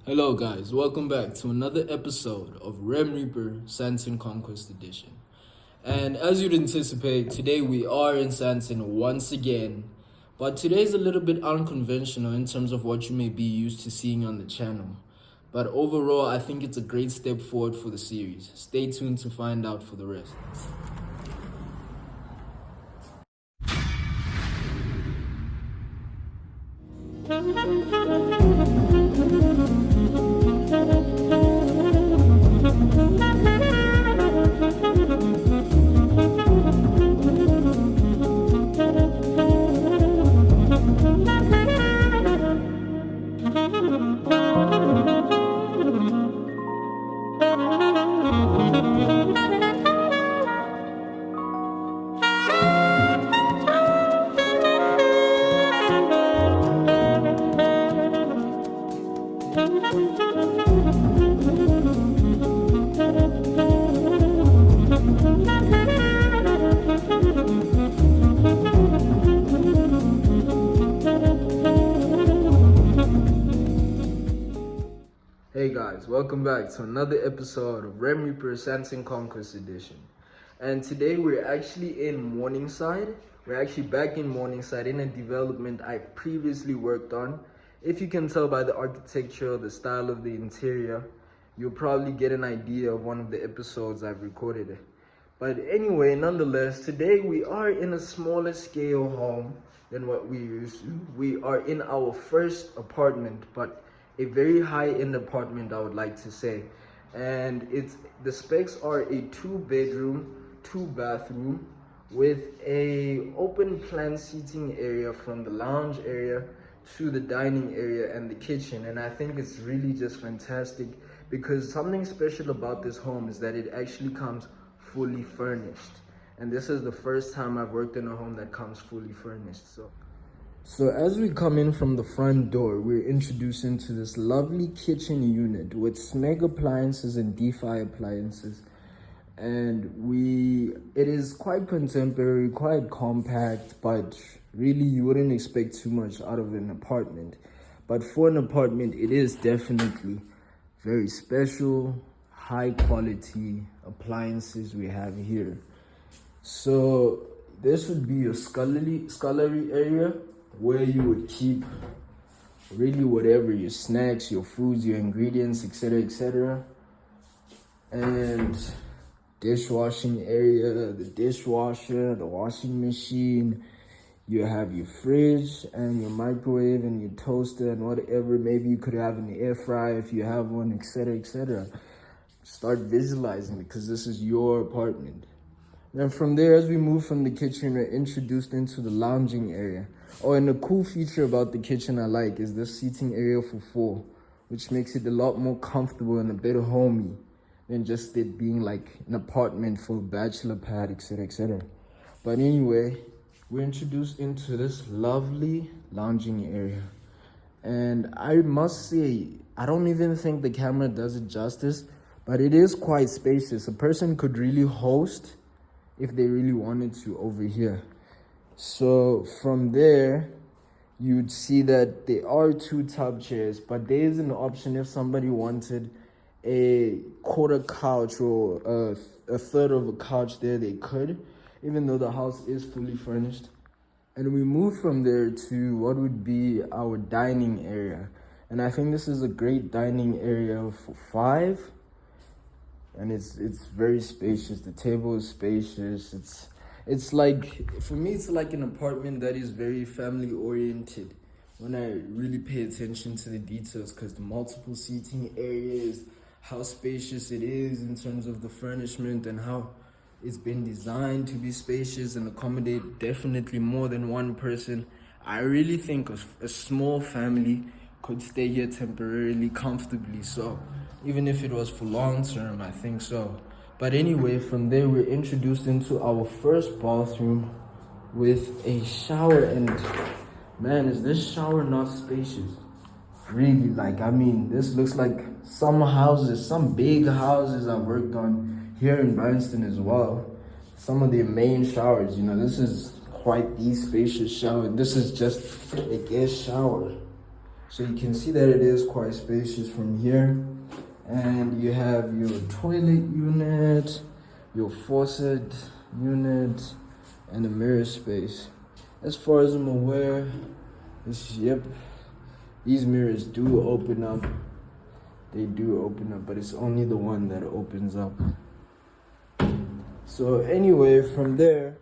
Hello guys, welcome back to another episode of RemReaper Sandton Conquest Edition. And as you'd anticipate, today we are in Sandton once again. But today's a little bit unconventional in terms of what you may be used to seeing on the channel. But overall, I think it's a great step forward for the series. Stay tuned to find out for the rest. Hey guys, welcome back to another episode of RemReaper Sandton Conquest Edition. And today we're actually in Morningside. We're actually back in Morningside in a development I previously worked on. If you can tell by the architecture, the style of the interior, you'll probably get an idea of one of the episodes I've recorded. But anyway, nonetheless, today we are in a smaller scale home than what we used to. We are in our first apartment, but a very high-end apartment, I would like to say. And the specs are a 2-bedroom, 2-bathroom with a open plan seating area from the lounge area to the dining area and the kitchen. And I think it's really just fantastic because something special about this home is that it actually comes fully furnished. And this is the first time I've worked in a home that comes fully furnished. So as we come in from the front door, we're introduced into this lovely kitchen unit with Smeg appliances and DeFi appliances. And it is quite contemporary, quite compact, but really you wouldn't expect too much out of an apartment. But for an apartment, it is definitely very special, high quality appliances we have here. So this would be your scullery area, where you would keep really whatever, your snacks, your foods, your ingredients, etc. And dishwashing area, the dishwasher, the washing machine. You have your fridge and your microwave and your toaster and whatever. Maybe you could have an air fryer if you have one, etc. Start visualizing because this is your apartment. Then from there, as we move from the kitchen, we're introduced into the lounging area. Oh, and the cool feature about the kitchen I like is this seating area for 4, which makes it a lot more comfortable and a bit homey than just it being like an apartment for a bachelor pad, etc. But anyway, we're introduced into this lovely lounging area. And I must say, I don't even think the camera does it justice, but it is quite spacious. A person could really host if they really wanted to over here. So from there, you'd see that there are 2 tub chairs, but there is an option if somebody wanted a quarter couch or a third of a couch there, they could, even though the house is fully furnished. And we move from there to what would be our dining area. And I think this is a great dining area for 5. And it's very spacious. The table is spacious. It's like, for me, it's like an apartment that is very family oriented when I really pay attention to the details, because the multiple seating areas, how spacious it is in terms of the furnishment, and how it's been designed to be spacious and accommodate definitely more than one person. I really think a small family could stay here temporarily, comfortably. So even if it was for long term, I think so. But anyway, from there we're introduced into our first bathroom with a shower. And man, is this shower not spacious? Really, this looks like some big houses I've worked on here in Bryanston as well. Some of the main showers, this is quite the spacious shower. This is just a guest shower. So you can see that it is quite spacious from here. And you have your toilet unit, your faucet unit, and a mirror space. As far as I'm aware, these mirrors do open up. They do open up, but it's only the one that opens up. So anyway, from there,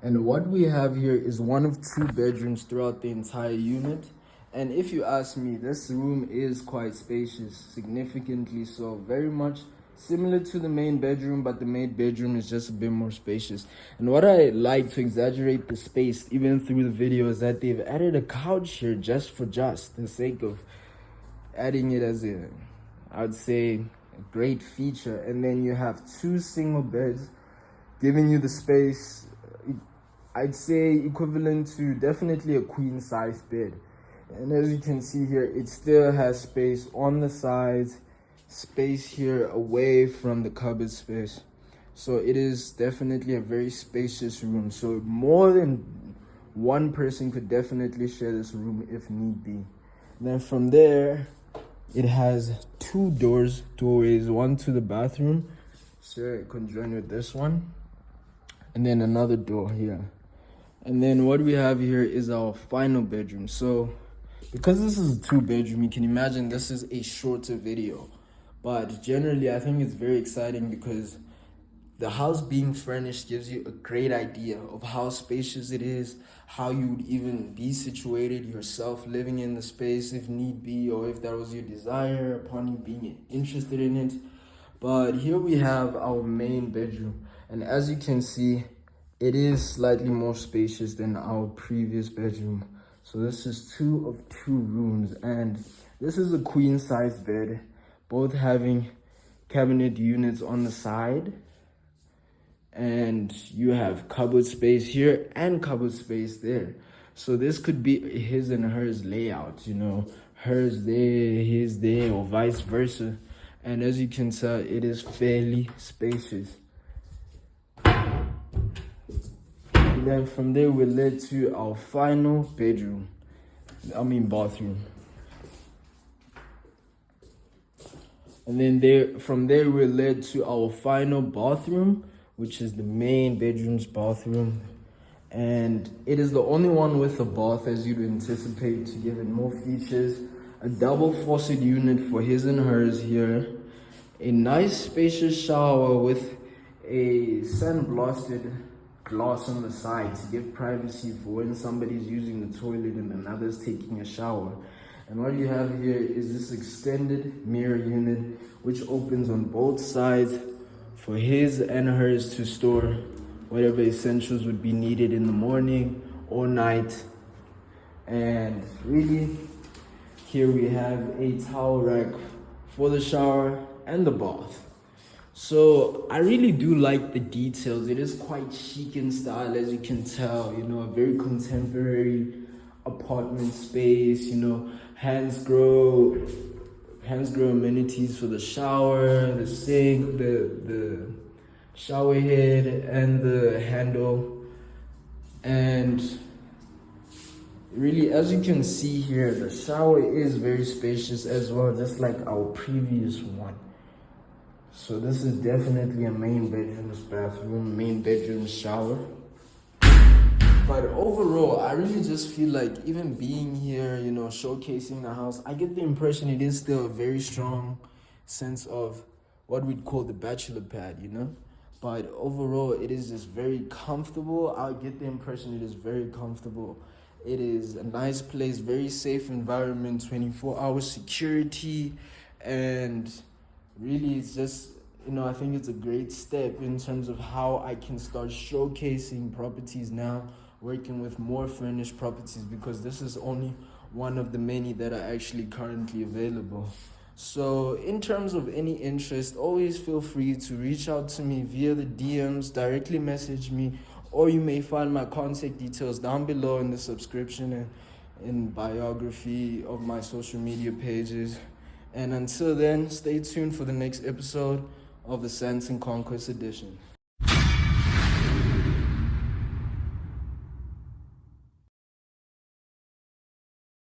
and what we have here is one of 2 bedrooms throughout the entire unit. And if you ask me, this room is quite spacious, significantly so, very much similar to the main bedroom, but the main bedroom is just a bit more spacious. And what I like to exaggerate the space, even through the video, is that they've added a couch here just for the sake of adding it as I'd say, a great feature. And then you have 2 single beds, giving you the space, I'd say equivalent to definitely a queen size bed. And as you can see here, it still has space on the sides, space here away from the cupboard space. So it is definitely a very spacious room. So more than one person could definitely share this room if need be. Then from there, it has 2 doorways, one to the bathroom, so conjoined with this one, and then another door here. And then what we have here is our final bedroom. So because this is a 2-bedroom, you can imagine this is a shorter video. But generally, I think it's very exciting because the house being furnished gives you a great idea of how spacious it is, how you would even be situated yourself, living in the space if need be, or if that was your desire upon you being interested in it. But here we have our main bedroom. And as you can see, it is slightly more spacious than our previous bedroom. So this is 2 of 2 rooms, and this is a queen size bed, both having cabinet units on the side. And you have cupboard space here and cupboard space there. So this could be his and hers layout, hers there, his there, or vice versa. And as you can tell, it is fairly spacious. And then from there, we're led to our final bathroom. And then from there, we're led to our final bathroom, which is the main bedroom's bathroom. And it is the only one with a bath, as you'd anticipate, to give it more features. A double faucet unit for his and hers here. A nice spacious shower with a sandblasted glass on the side to give privacy for when somebody's using the toilet and another's taking a shower. And what you have here is this extended mirror unit, which opens on both sides for his and hers to store whatever essentials would be needed in the morning or night. And really, here we have a towel rack for the shower and the bath. So I really do like the details. It is quite chic in style, as you can tell, a very contemporary apartment space, hands grow amenities for the shower, the sink, the shower head, and the handle. And really, as you can see here, the shower is very spacious as well, just like our previous one. So this is definitely a main bedroom's bathroom, main bedroom's shower. But overall, I really just feel like even being here, showcasing the house, I get the impression it is still a very strong sense of what we'd call the bachelor pad, But overall, it is just very comfortable. I get the impression it is very comfortable. It is a nice place, very safe environment, 24-hour security, and really it's just, I think it's a great step in terms of how I can start showcasing properties now, working with more furnished properties, because this is only one of the many that are actually currently available. So in terms of any interest, always feel free to reach out to me via the DMs, directly message me, or you may find my contact details down below in the subscription and in biography of my social media pages. And until then, stay tuned for the next episode of the Sandton Conquest edition.